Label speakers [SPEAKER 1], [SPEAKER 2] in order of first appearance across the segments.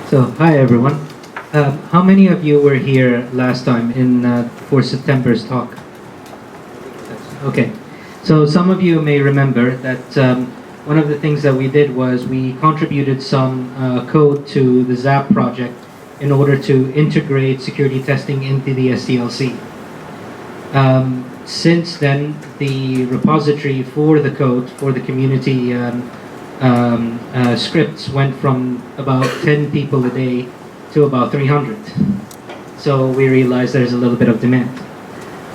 [SPEAKER 1] So, hi everyone. How many of you were here last time for September's talk? Okay. So some of you may remember that one of the things that we did was we contributed some code to the ZAP project in order to integrate security testing into the SDLC. Since then, the repository for the code, for the community scripts went from about 10 people a day to about 300. So we realized there's a little bit of demand.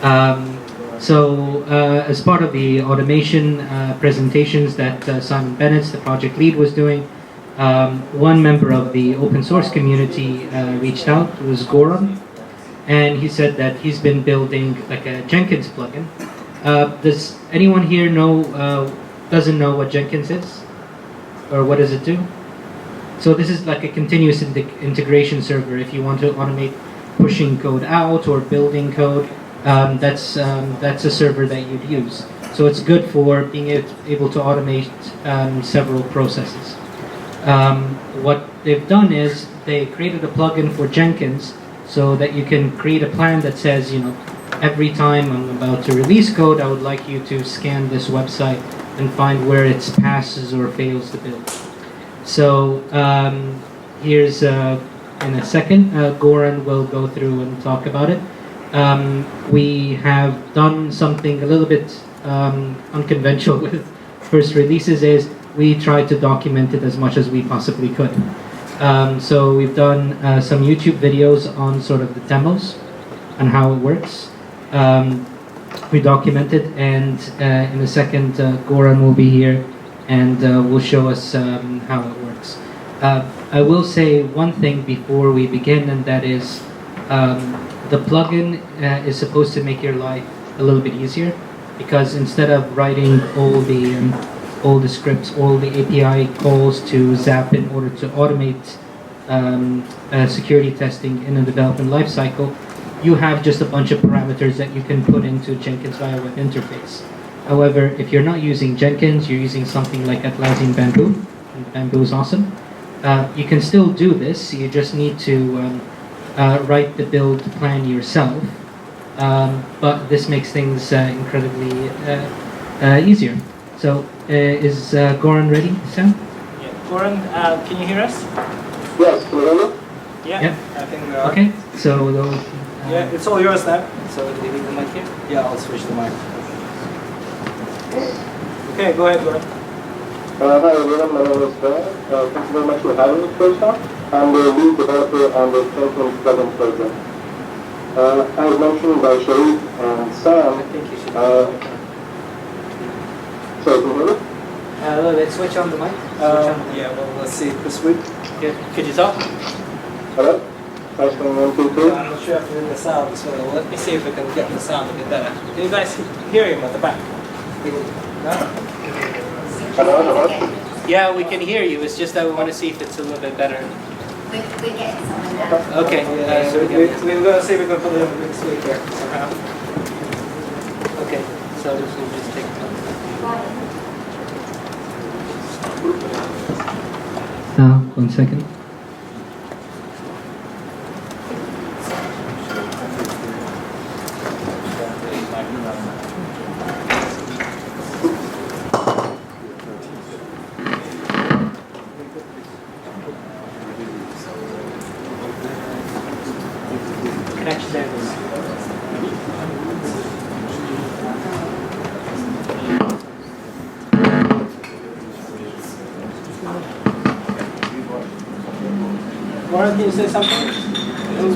[SPEAKER 1] As part of the automation presentations that Simon Bennett, the project lead, was doing, one member of the open source community reached out. It was Goran, and he said that he's been building like a Jenkins plugin. Does anyone here doesn't know what Jenkins is? Or what does it do? So this is like a continuous integration server. If you want to automate pushing code out or building code, that's a server that you'd use. So it's good for being able to automate several processes. What they've done is they created a plugin for Jenkins so that you can create a plan that says, every time I'm about to release code, I would like you to scan this website and find where it passes or fails to build. So here's, in a second, Goran will go through and talk about it. We have done something a little bit unconventional with first releases is we tried to document it as much as we possibly could. So we've done some YouTube videos on sort of the demos and how it works. We documented, and in a second Goran will be here and will show us how it works. I will say one thing before we begin, and that is the plugin is supposed to make your life a little bit easier, because instead of writing all the scripts, all the API calls to ZAP in order to automate security testing in a development lifecycle, you have just a bunch of parameters that you can put into Jenkins via web interface. However, if you're not using Jenkins, you're using something like Atlassian Bamboo, and Bamboo is awesome. You can still do this. You just need to write the build plan yourself. But this makes things incredibly easier. So, is Goran ready, Sam?
[SPEAKER 2] Yeah. Goran, can you hear us?
[SPEAKER 3] Yes, can you hear me?
[SPEAKER 2] Yeah. I think we are.
[SPEAKER 1] Okay, so
[SPEAKER 2] yeah, it's all yours now. So do you leave the mic here? Yeah, I'll switch the mic. Okay, go ahead, Goran.
[SPEAKER 3] Hi everyone, my name is Ben. Thank you very much for having me first off. I'm the lead developer on the Jenkins plugin program. As mentioned by Sharif and Sam,
[SPEAKER 2] I think you should.
[SPEAKER 3] sorry, can you hear me?
[SPEAKER 2] Let's switch on the mic. Yeah, well, let's see this week. Could you talk?
[SPEAKER 3] Hello? Testing 1, 2, 3.
[SPEAKER 2] I'm not sure if you're in the sound as well. Let me see if we can get the sound a bit better. Can you guys hear him at the back? No?
[SPEAKER 3] Hello?
[SPEAKER 2] Yeah, we can hear you. It's just that we want to see if it's a little bit better.
[SPEAKER 4] We're getting somewhere now.
[SPEAKER 2] Okay. So we're going to see if we can put it on this week here somehow. Okay. So this will just take time.
[SPEAKER 1] one second.
[SPEAKER 2] Connection there. Warren, can you say something?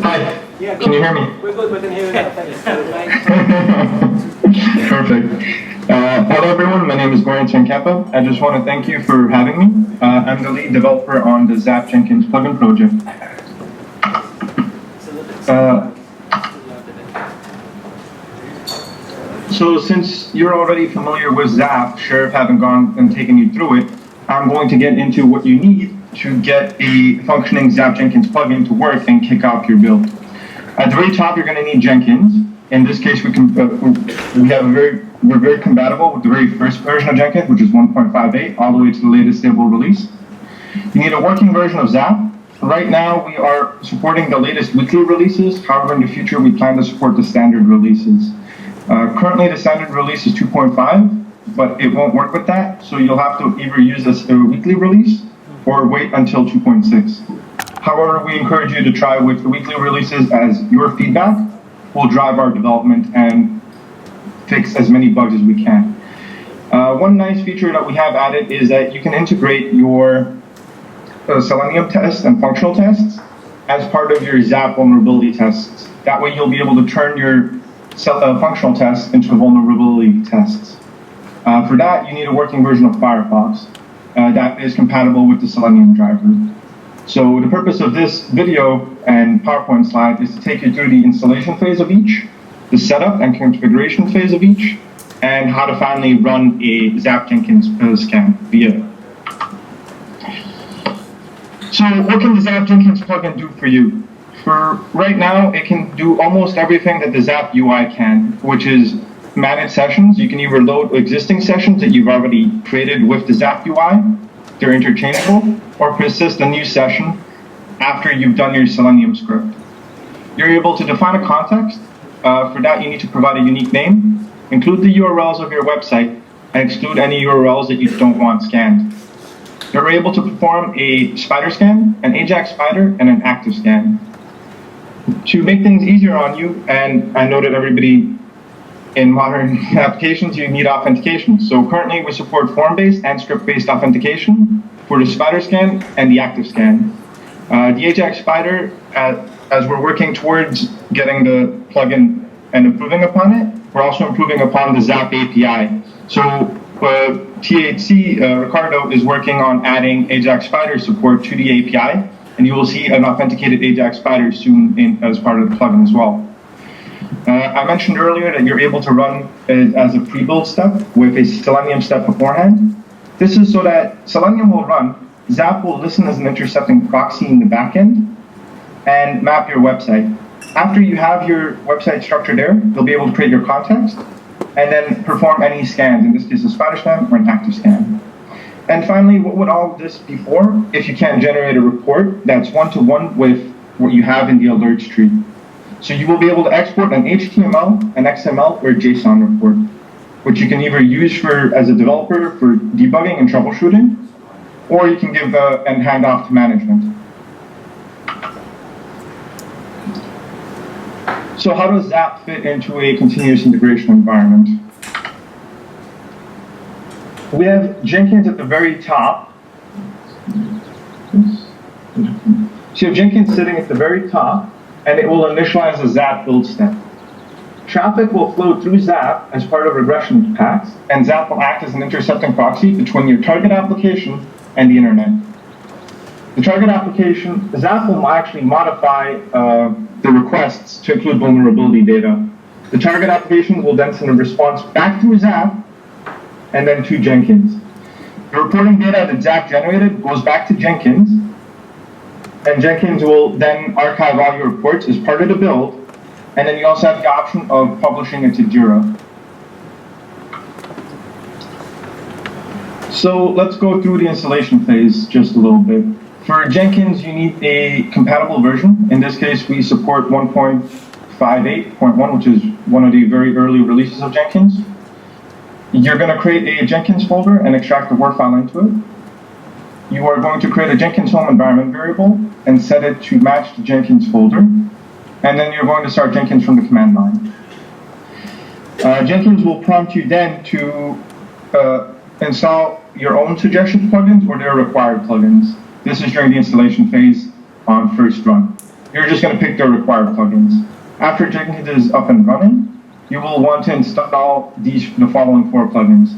[SPEAKER 5] Hi.
[SPEAKER 2] Yeah,
[SPEAKER 5] Can you hear me?
[SPEAKER 2] We're good, we can hear you now. Thanks.
[SPEAKER 5] Perfect. Hello everyone, my name is Goran Sarenkapa. I just want to thank you for having me. I'm the lead developer on the ZAP Jenkins plugin project. So since you're already familiar with ZAP, Sheriff haven't gone and taken you through it, I'm going to get into what you need to get a functioning ZAP Jenkins plugin to work and kick off your build. At the very top, you're going to need Jenkins. In this case, we're very compatible with the very first version of Jenkins, which is 1.58, all the way to the latest stable release. You need a working version of ZAP, Right now, we are supporting the latest weekly releases. However, in the future, we plan to support the standard releases. Currently, the standard release is 2.5, but it won't work with that. So you'll have to either use a weekly release or wait until 2.6. However, we encourage you to try with the weekly releases, as your feedback will drive our development and fix as many bugs as we can. One nice feature that we have added is that you can integrate your Selenium tests and functional tests as part of your ZAP vulnerability tests. That way you'll be able to turn your functional tests into vulnerability tests. For that, you need a working version of Firefox that is compatible with the Selenium driver. So the purpose of this video and PowerPoint slide is to take you through the installation phase of each, the setup and configuration phase of each, and how to finally run a ZAP Jenkins scan via it. So what can the ZAP Jenkins plugin do for you? For right now, it can do almost everything that the ZAP UI can, which is manage sessions. You can either load existing sessions that you've already created with the ZAP UI, they're interchangeable, or persist a new session after you've done your Selenium script. You're able to define a context. For that, you need to provide a unique name, include the URLs of your website, and exclude any URLs that you don't want scanned. You're able to perform a spider scan, an AJAX spider, and an active scan. To make things easier on you, and I know that everybody in modern applications, you need authentication. So currently we support form-based and script-based authentication for the spider scan and the active scan. The AJAX spider, as we're working towards getting the plugin and improving upon it, we're also improving upon the ZAP API. So THC, Ricardo, is working on adding AJAX spider support to the API, and you will see an authenticated AJAX spider soon as part of the plugin as well. I mentioned earlier that you're able to run as a pre-build step with a Selenium step beforehand. This is so that Selenium will run, ZAP will listen as an intercepting proxy in the backend, and map your website. After you have your website structure there, you'll be able to create your context, and then perform any scans, in this case a spider scan or an active scan. And finally, what would all of this be for if you can't generate a report that's one-to-one with what you have in the alerts tree? So you will be able to export an HTML, an XML, or a JSON report, which you can either use as a developer for debugging and troubleshooting, or you can give and hand off to management. So how does ZAP fit into a continuous integration environment? We have Jenkins at the very top. So you have Jenkins sitting at the very top, and it will initialize a ZAP build step. Traffic will flow through ZAP as part of regression paths, and ZAP will act as an intercepting proxy between your target application and the internet. The target application, ZAP will actually modify the requests to include vulnerability data. The target application will then send a response back through ZAP and then to Jenkins. The reporting data that ZAP generated goes back to Jenkins, and Jenkins will then archive all your reports as part of the build, and then you also have the option of publishing it to Jira. So let's go through the installation phase just a little bit. For Jenkins, you need a compatible version. In this case, we support 1.58.1, which is one of the very early releases of Jenkins. You're going to create a Jenkins folder and extract the Word file into it. You are going to create a Jenkins home environment variable and set it to match the Jenkins folder. And then you're going to start Jenkins from the command line. Jenkins will prompt you then to install your own suggestion plugins or their required plugins. This is during the installation phase on first run. You're just going to pick their required plugins. After Jenkins is up and running, you will want to install the following 4 plugins.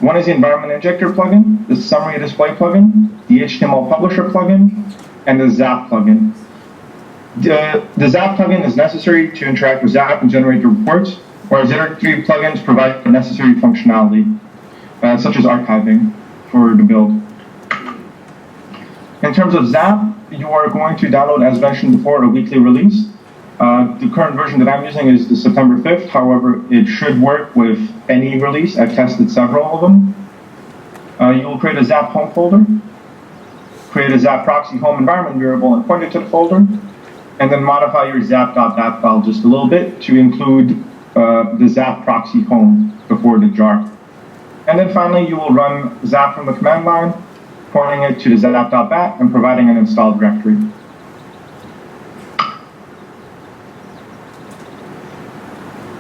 [SPEAKER 5] One is the Environment Injector plugin, the Summary Display plugin, the HTML Publisher plugin, and the ZAP plugin. The ZAP plugin is necessary to interact with ZAP and generate the reports, whereas the other 3 plugins provide the necessary functionality, such as archiving for the build. In terms of ZAP, you are going to download, as mentioned before, a weekly release. The current version that I'm using is the September 5th. However, it should work with any release. I've tested several of them. You will create a ZAP home folder. create a ZAP proxy home environment variable and point it to the folder, and then modify your zap.dat file just a little bit to include the ZAP proxy home before the jar. And then finally, you will run ZAP from the command line, pointing it to the zap.bat and providing an install directory.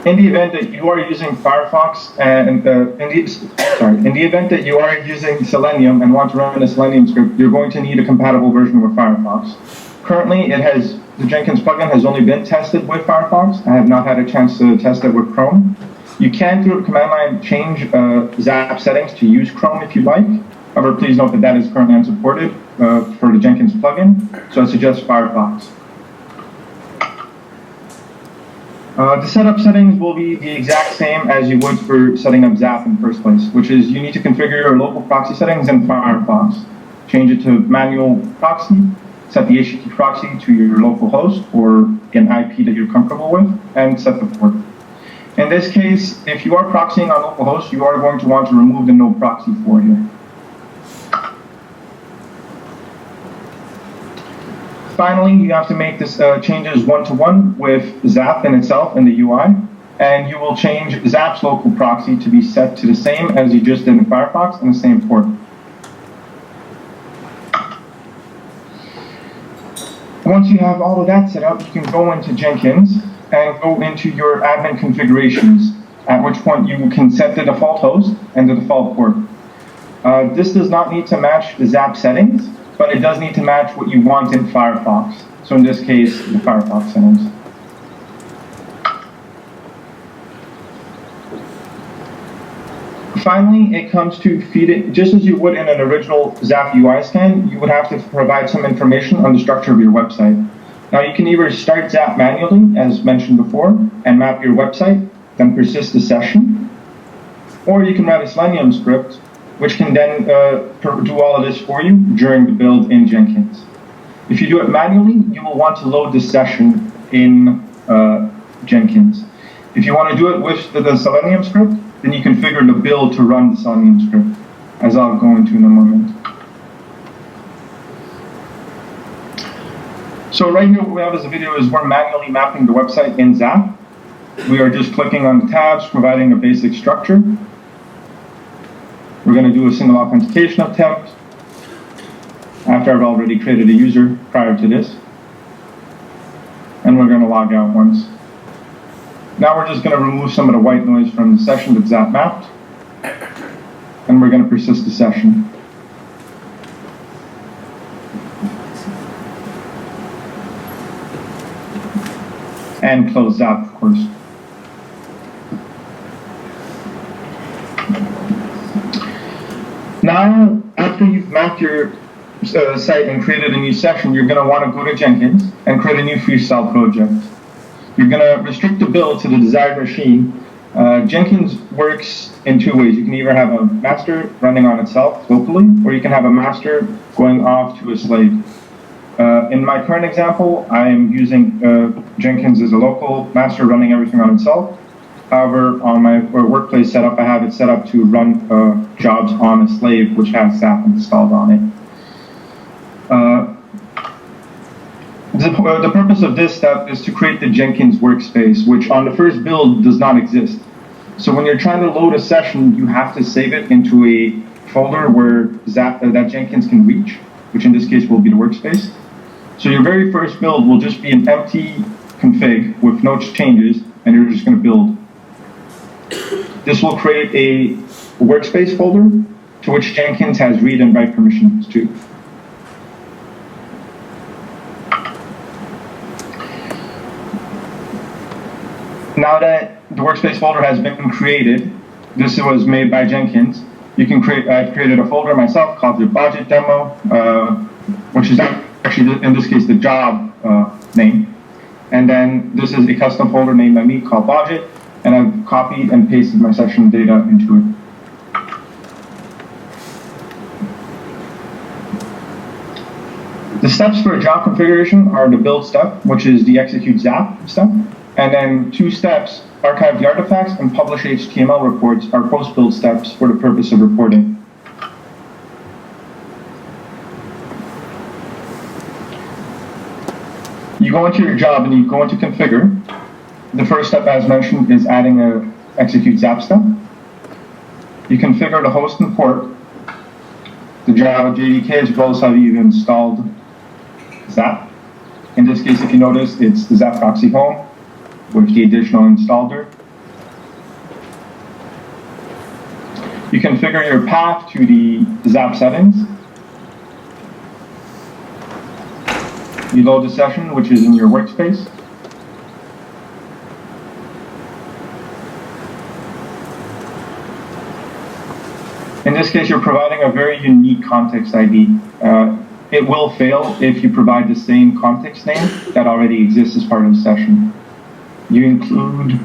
[SPEAKER 5] In the event that you are using Firefox and in the event that you are using Selenium and want to run a Selenium script, you're going to need a compatible version with Firefox. Currently, the Jenkins plugin has only been tested with Firefox. I have not had a chance to test it with Chrome. You can, through the command line, change ZAP settings to use Chrome if you'd like. However, please note that that is currently unsupported for the Jenkins plugin, so I suggest Firefox. The setup settings will be the exact same as you would for setting up ZAP in the first place, which is you need to configure your local proxy settings in Firefox. Change it to manual proxy, set the HTTP proxy to your local host or an IP that you're comfortable with, and set the port. In this case, if you are proxying on localhost, you are going to want to remove the no proxy for you. Finally, you have to make this changes one-to-one with ZAP in itself in the UI, and you will change ZAP's local proxy to be set to the same as you just did in Firefox and the same port. Once you have all of that set up, you can go into Jenkins and go into your admin configurations, at which point you can set the default host and the default port. This does not need to match the ZAP settings, but it does need to match what you want in Firefox. So in this case, the Firefox settings. Finally, it comes to feed it, just as you would in an original ZAP UI scan, you would have to provide some information on the structure of your website. Now you can either start ZAP manually, as mentioned before, and map your website, then persist the session, or you can write a Selenium script, which can then do all of this for you during the build in Jenkins. If you do it manually, you will want to load the session in Jenkins. If you want to do it with the Selenium script, then you configure the build to run the Selenium script, as I'll go into in a moment. So right here, what we have as a video is we're manually mapping the website in ZAP. We are just clicking on the tabs, providing a basic structure. We're going to do a single authentication attempt after I've already created a user prior to this. And we're going to log out once. Now we're just going to remove some of the white noise from the session that ZAP mapped. And we're going to persist the session. And close ZAP, of course. Now, after you've mapped your site and created a new session, you're going to want to go to Jenkins and create a new freestyle project. You're going to restrict the build to the desired machine. Jenkins works in two ways. You can either have a master running on itself locally, or you can have a master going off to a slave. In my current example, I am using Jenkins as a local master running everything on itself. However, on my workplace setup, I have it set up to run jobs on a slave which has ZAP installed on it. The purpose of this step is to create the Jenkins workspace, which on the first build does not exist. So when you're trying to load a session, you have to save it into a folder where that Jenkins can reach, which in this case will be the workspace. So your very first build will just be an empty config with no changes, and you're just going to build. This will create a workspace folder to which Jenkins has read and write permissions to. Now that the workspace folder has been created, this was made by Jenkins, you can create, I've created a folder myself called the budget demo, which is actually, in this case, the job name. And then this is a custom folder named by me called budget, and I've copied and pasted my session data into it. The steps for a job configuration are the build step, which is the execute ZAP step, and then 2 steps, archive the artifacts and publish HTML reports, are post-build steps for the purpose of reporting. You go into your job and you go into configure. The first step, as mentioned, is adding a execute ZAP step. You configure the host and port, the Java JDK, as well as how you've installed ZAP. In this case, if you notice, it's the ZAP proxy home with the additional installer. You configure your path to the ZAP settings. You load the session, which is in your workspace. In this case, you're providing a very unique context ID. It will fail if you provide the same context name that already exists as part of the session. You include...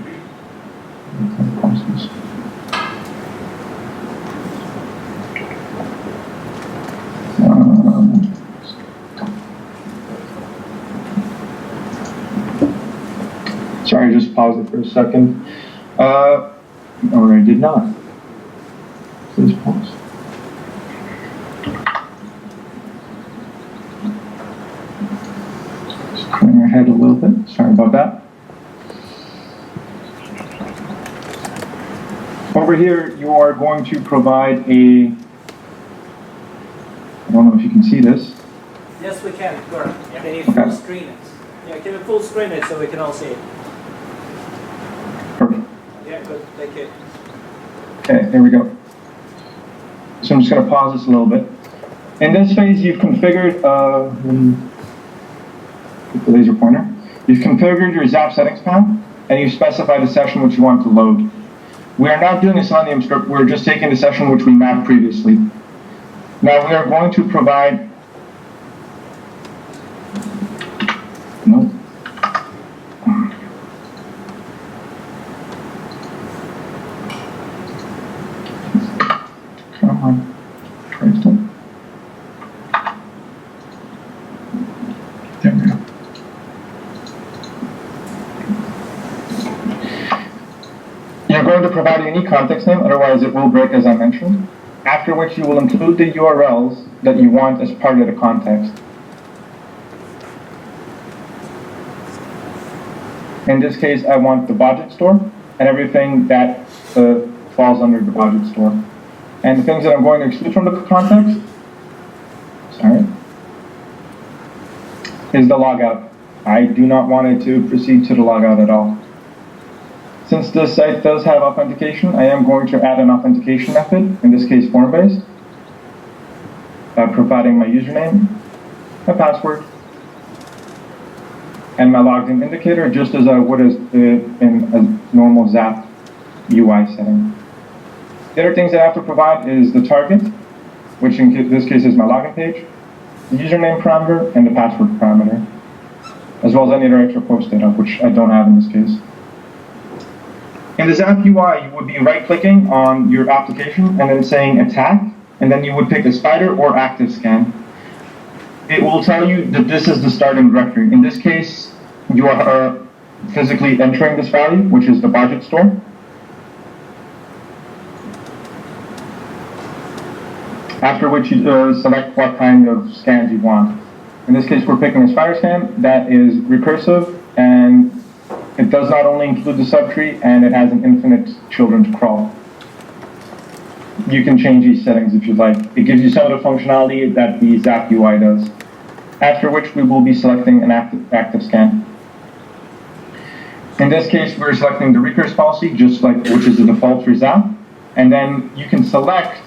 [SPEAKER 5] Sorry, just pause it for a second. Or I did not. Please pause. Just clearing our head a little bit. Sorry about that. Over here, you are going to provide a... I don't know if you can see this.
[SPEAKER 2] Yes, we can. Goran. Can you
[SPEAKER 5] Okay.
[SPEAKER 2] full screen it? Yeah, can you full screen it so we can all see it?
[SPEAKER 5] Perfect.
[SPEAKER 2] Yeah, good. Thank you.
[SPEAKER 5] Okay, there we go. So I'm just going to pause this a little bit. In this phase, you've configured the laser pointer. You've configured your ZAP settings path, and you've specified the session which you want to load. We are not doing a Selenium script. We're just taking the session which we mapped previously. Now we are going to provide... No. Come on. Traced it. There we go. You're going to provide a unique context name, otherwise it will break as I mentioned, after which you will include the URLs that you want as part of the context. In this case, I want the budget store and everything that falls under the budget store. And the things that I'm going to exclude from the context, sorry, is the logout. I do not want it to proceed to the logout at all. Since this site does have authentication, I am going to add an authentication method, in this case form-based, providing my username, my password, and my logged in indicator, just as I would in a normal ZAP UI setting. The other things that I have to provide is the target, which in this case is my login page, the username parameter, and the password parameter, as well as any other extra post data, which I don't have in this case. In the ZAP UI, you would be right-clicking on your application and then saying attack, and then you would pick a spider or active scan. It will tell you that this is the starting directory. In this case, you are physically entering this value, which is the budget store. After which you select what kind of scans you want. In this case, we're picking a spider scan that is recursive, and it does not only include the subtree, and it has an infinite children to crawl. You can change these settings if you'd like. It gives you some of the functionality that the ZAP UI does. After which we will be selecting an active scan. In this case, we're selecting the recurse policy, which is the default for ZAP, and then you can select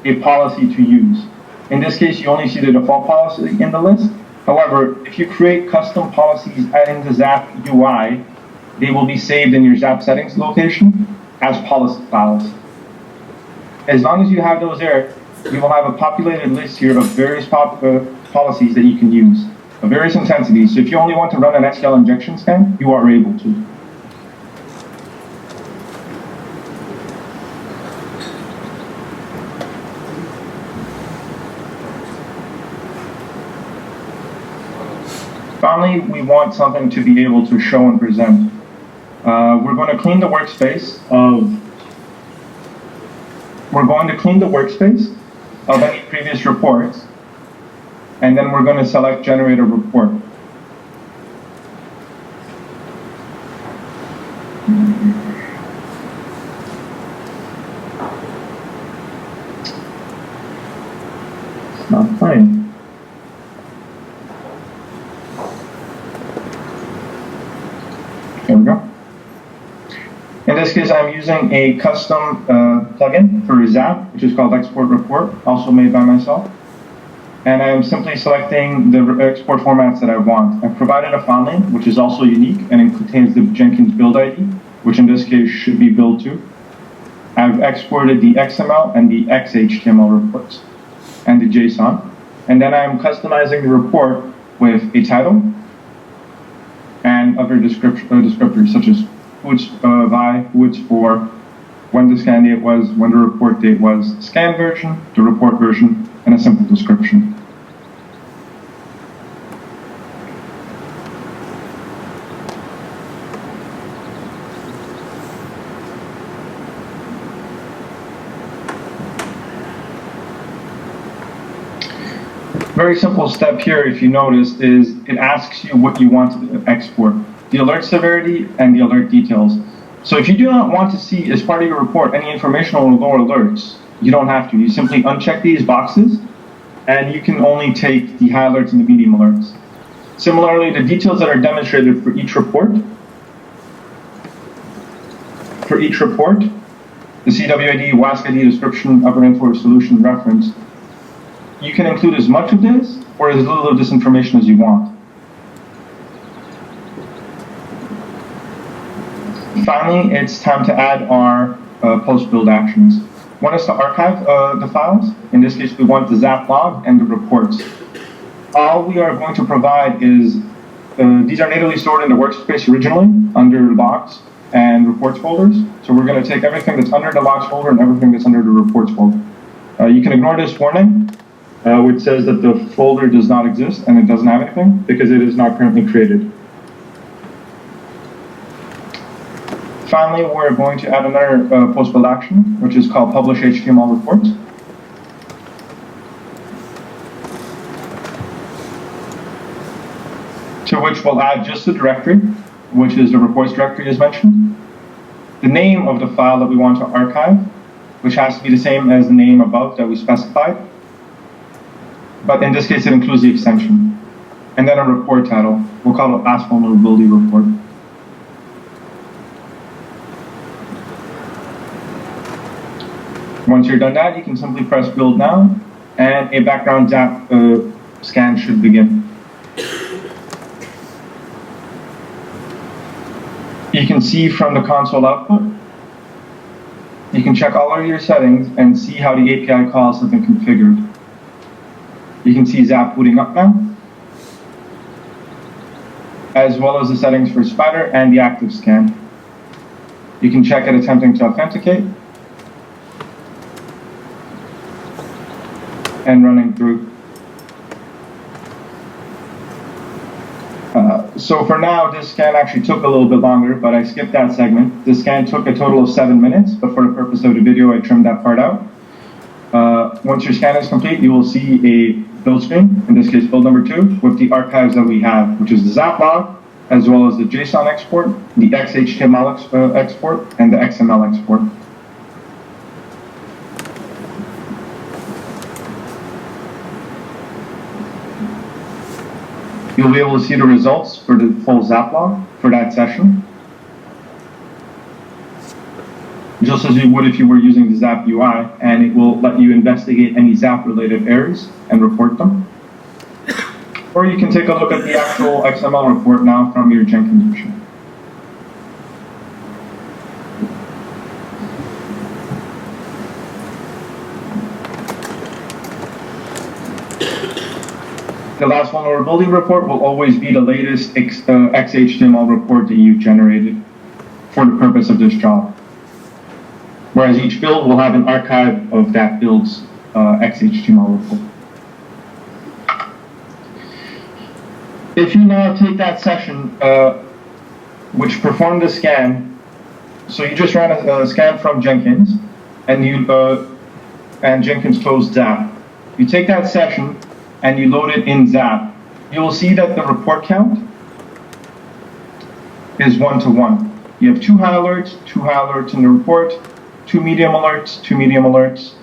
[SPEAKER 5] a policy to use. In this case, you only see the default policy in the list. However, if you create custom policies in the ZAP UI, they will be saved in your ZAP settings location as policy files. As long as you have those there, you will have a populated list here of various policies that you can use, of various intensities. So if you only want to run an SQL injection scan, you are able to. Finally, we want something to be able to show and present. We're going to clean the workspace of any previous reports, and then we're going to select generate a report. It's not playing. There we go. In this case, I'm using a custom plugin for ZAP, which is called Export Report, also made by myself. And I'm simply selecting the export formats that I want. I've provided a file name, which is also unique, and it contains the Jenkins build ID, which in this case should be build 2. I've exported the XML and the XHTML reports, and the JSON. And then I'm customizing the report with a title and other descriptors, such as who it's by, who it's for, when the scan date was, when the report date was, the scan version, the report version, and a simple description. Very simple step here, if you noticed, is it asks you what you want to export. The alert severity and the alert details. So if you do not want to see as part of your report any information on lower alerts, you don't have to. You simply uncheck these boxes and you can only take the high alerts and the medium alerts. Similarly, the details that are demonstrated for each report, the CWID, OWASP ID, description, upper info, solution, reference, you can include as much of this or as little of this information as you want. Finally, it's time to add our post-build actions. One is to archive the files. In this case, we want the ZAP log and the reports. All we are going to provide is, these are natively stored in the workspace originally under logs and reports folders. So we're going to take everything that's under the logs folder and everything that's under the reports folder. You can ignore this warning, which says that the folder does not exist and it doesn't have anything because it is not currently created. Finally, we're going to add another post-build action, which is called publish HTML reports. To which we'll add just the directory, which is the reports directory as mentioned, the name of the file that we want to archive, which has to be the same as the name above that we specified, but in this case it includes the extension, and then a report title. We'll call it OWASP Vulnerability Report. Once you're done that, you can simply press build now, and a background ZAP scan should begin. You can see from the console output, you can check all of your settings and see how the API calls have been configured. You can see ZAP booting up now, as well as the settings for Spider and the active scan. You can check it attempting to authenticate, and running through. So for now, this scan actually took a little bit longer, but I skipped that segment. This scan took a total of 7 minutes, but for the purpose of the video, I trimmed that part out. Once your scan is complete, you will see a build screen, in this case build number 2, with the archives that we have, which is the ZAP log, as well as the JSON export, the XHTML export, and the XML export. You'll be able to see the results for the full ZAP log for that session, just as you would if you were using the ZAP UI, and it will let you investigate any ZAP-related errors and report them. Or you can take a look at the actual XML report now from your Jenkins machine. The last vulnerability report will always be the latest XHTML report that you've generated for the purpose of this job. Whereas each build will have an archive of that build's XHTML report. If you now take that session, which performed the scan, so you just ran a scan from Jenkins, and and Jenkins closed ZAP. You take that session and you load it in ZAP, you will see that the report count is 1 to 1. You have 2 high alerts in the report, 2 medium alerts, 2 medium alerts,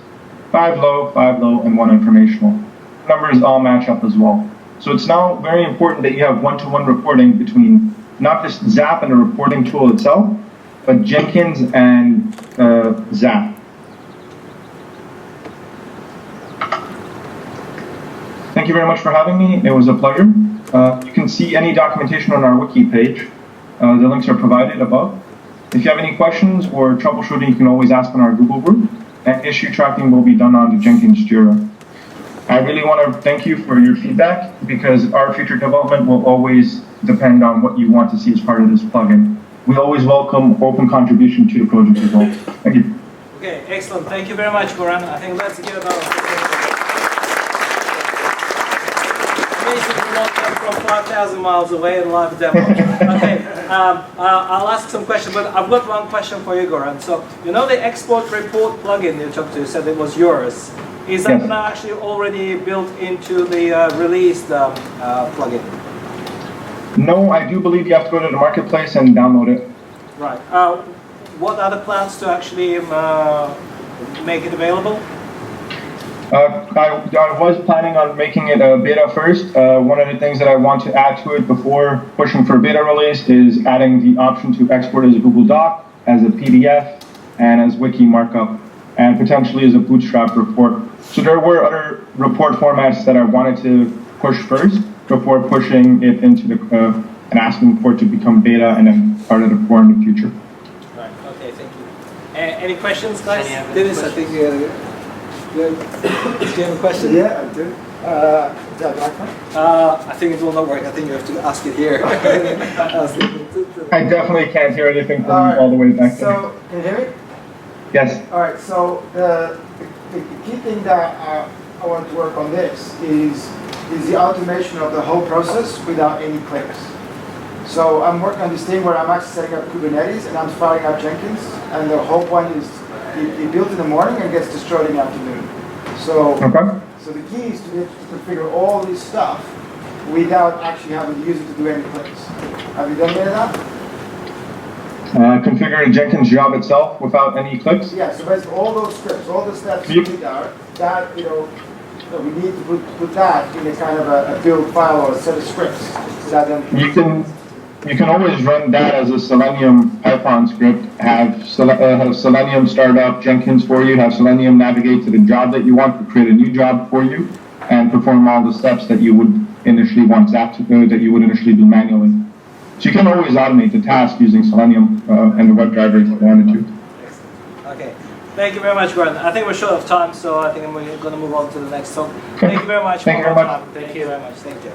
[SPEAKER 5] 5 low, and 1 informational. Numbers all match up as well. So it's now very important that you have one-to-one reporting between not just ZAP and the reporting tool itself, but Jenkins and ZAP. Thank you very much for having me. It was a pleasure. You can see any documentation on our wiki page. The links are provided above. If you have any questions or troubleshooting, you can always ask on our Google group, and issue tracking will be done on the Jenkins Jira. I really want to thank you for your feedback, because our future development will always depend on what you want to see as part of this plugin. We always welcome open contribution to the project as well. Thank you.
[SPEAKER 2] Okay, excellent. Thank you very much, Goran. I think let's give it amazing remote from 5,000 miles away in live demo. Okay, I'll ask some questions, but I've got one question for you, Goran. So, you know the export report plugin you talked to, you said it was yours. Is that
[SPEAKER 5] Yes.
[SPEAKER 2] now actually already built into the released plugin?
[SPEAKER 5] No, I do believe you have to go to the marketplace and download it.
[SPEAKER 2] Right. What are the plans to actually make it available?
[SPEAKER 5] I was planning on making it a beta first. One of the things that I want to add to it before pushing for beta release is adding the option to export as a Google Doc, as a PDF, and as wiki markup, and potentially as a bootstrap report. So there were other report formats that I wanted to push first before pushing it into the and asking for it to become beta and then part of the core in the future.
[SPEAKER 2] Right. Okay. Thank you. Any questions, guys?
[SPEAKER 1] Any other
[SPEAKER 2] Dennis, I think do you have a question?
[SPEAKER 6] Yeah, I do. Is that the microphone?
[SPEAKER 2] I think it will not work. I think you have to ask it here.
[SPEAKER 5] I definitely can't hear anything from
[SPEAKER 6] All right.
[SPEAKER 5] all the way back there.
[SPEAKER 6] So, can you hear me?
[SPEAKER 5] Yes.
[SPEAKER 6] All right, so the key thing that I want to work on this is the automation of the whole process without any clicks. So I'm working on this thing where I'm actually setting up Kubernetes and I'm firing up Jenkins, and the whole point is it built in the morning and gets destroyed in the afternoon. So,
[SPEAKER 5] Okay.
[SPEAKER 6] so the key is to be able to configure all this stuff without actually having the user to do any clicks. Have you done any of that?
[SPEAKER 5] Configure a Jenkins job itself without any clicks.
[SPEAKER 6] Yeah, so basically all those scripts, all the steps
[SPEAKER 5] You-
[SPEAKER 6] that, we need to put that in a kind of a build file or a set of scripts. So that then
[SPEAKER 5] You can always run that as a Selenium Python script. Have Selenium start up Jenkins for you. Have Selenium navigate to the job that you want to create a new job for you, and perform all the steps that you would initially want ZAP to do, that you would initially do manually. So you can always automate the task using Selenium and the WebDriver if you wanted to.
[SPEAKER 2] Okay. Thank you very much, Goran. I think we're short of time, so I think we're going to move on to the next talk. Thank you very much
[SPEAKER 5] Thank you
[SPEAKER 2] for
[SPEAKER 5] very
[SPEAKER 2] your
[SPEAKER 5] much.
[SPEAKER 2] time. Thank you very much. Thank you.